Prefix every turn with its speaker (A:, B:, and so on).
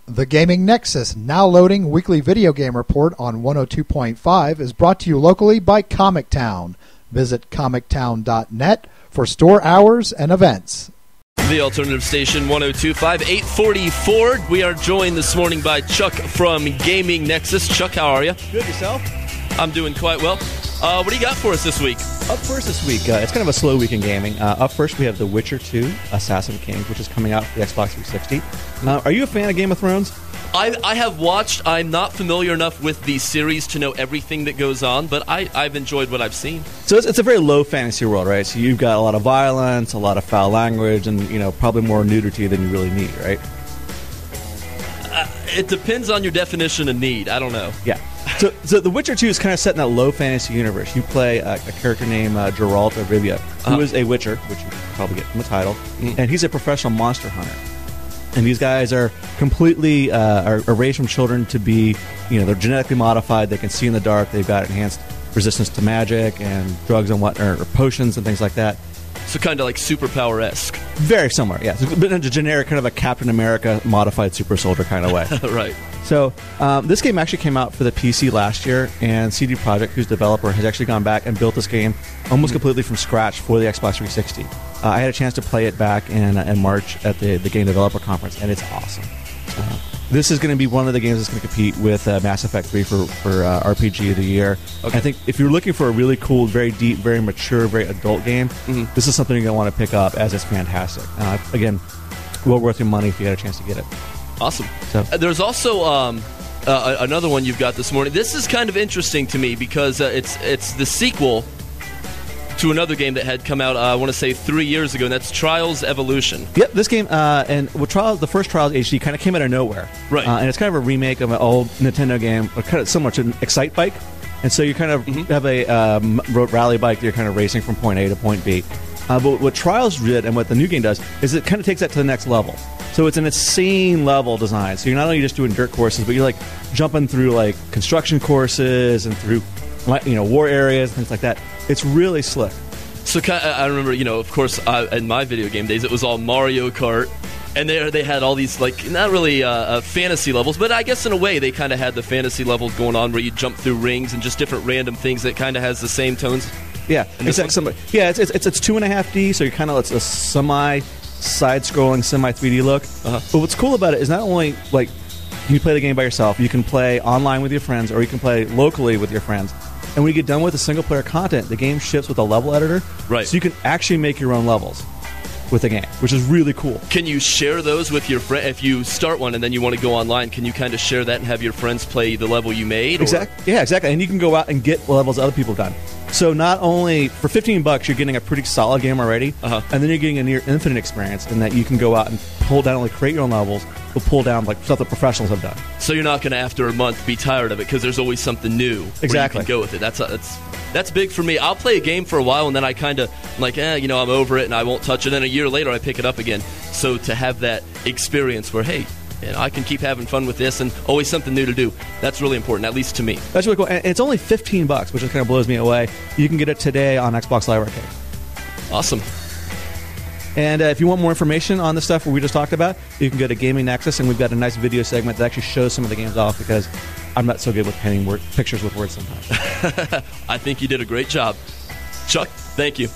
A: The Gaming Nexus, now loading weekly video game report on 102.5, is brought to you locally by Comic Town. Visit comictown.net for store hours and events.
B: The alternative station, 102.5, 844. We are joined this morning by Chuck from Gaming Nexus. Chuck, how are you?
C: Good, yourself?
B: I'm doing quite well. What do you got for us this week?
C: Up first this week, it's kind of a slow week in gaming. Up first, we have The Witcher 2, Assassin's Creed, which is coming out for the Xbox 360. Are you a fan of Game of Thrones?
B: I have watched. I'm not familiar enough with the series to know everything that goes on, but I've enjoyed what I've seen.
C: So it's a very low fantasy world, right? So you've got a lot of violence, a lot of foul language, and probably more nudity than you really need, right?
B: It depends on your definition of need. I don't know.
C: Yeah. So The Witcher 2 is kind of set in that low fantasy universe. You play a character named Geralt of Rivia, who is a Witcher, which you can probably get from the title, and he's a professional monster hunter. And these guys are completely are raised from children to be, they're genetically modified. They can see in the dark. They've got enhanced resistance to magic and drugs and or potions and things like that.
B: So kind of like superpower-esque.
C: Very similar, yeah. So a generic kind of a Captain America modified super soldier kind of way.
B: Right.
C: So this game actually came out for the PC last year, and CD Projekt, whose developer, has actually gone back and built this game almost completely from scratch for the Xbox 360. I had a chance to play it back in March at the Game Developer Conference, and it's awesome. This is going to be one of the games that's going to compete with Mass Effect 3 for RPG of the year. Okay. I think if you're looking for a really cool, very deep, very mature, very adult game, this is something you're going to want to pick up, as it's fantastic. Again, well worth your money if you get a chance to get it.
B: Awesome. So. There's also another one you've got this morning. This is kind of interesting to me because it's the sequel to another game that had come out, I want to say 3 years ago, and that's Trials Evolution.
C: Yep, this game, the first Trials HD kind of came out of nowhere.
B: Right.
C: And it's kind of a remake of an old Nintendo game, kind of similar to Excite Bike. And so you kind of have a rally bike that you're kind of racing from point A to point B. But what Trials did, and what the new game does, is it kind of takes that to the next level. So it's an insane level design. So you're not only just doing dirt courses, but you're like jumping through like construction courses and through war areas and things like that. It's really slick. So
B: I remember, of course, in my video game days, it was all Mario Kart, and they had all these not really fantasy levels, but I guess in a way they kind of had the fantasy levels going on where you jump through rings and just different random things that kind of has the same tones.
C: Yeah, exactly. Yeah, it's 2.5D, so you're kind of it's a side-scrolling, semi-3D look. But what's cool about it is not only you play the game by yourself, you can play online with your friends, or you can play locally with your friends. And when you get done with the single-player content, the game ships with a level editor.
B: Right.
C: So you can actually make your own levels with the game, which is really cool.
B: Can you share those with your friend? If you start one and then you want to go online, can you kind of share that and have your friends play the level you made?
C: Exactly. Yeah, exactly. And you can go out and get levels other people have done. So not only for $15, you're getting a pretty solid game already, and then you're getting a near infinite experience in that you can go out and pull down, only create your own levels, but pull down stuff that professionals have done.
B: So you're not going to, after a month, be tired of it because there's always something new.
C: Exactly.
B: Where you can go with it. That's big for me. I'll play a game for a while and then I kind of I'm over it and I won't touch it. And then a year later I pick it up again. So to have that experience where, hey, I can keep having fun with this and always something new to do. That's really important, at least to me.
C: That's really cool. And it's only $15, which kind of blows me away. You can get it today on Xbox Live Arcade.
B: Awesome.
C: And if you want more information on the stuff we just talked about, you can go to Gaming Nexus, and we've got a nice video segment that actually shows some of the games off because I'm not so good with painting pictures with words sometimes.
B: I think you did a great job. Chuck, thank you.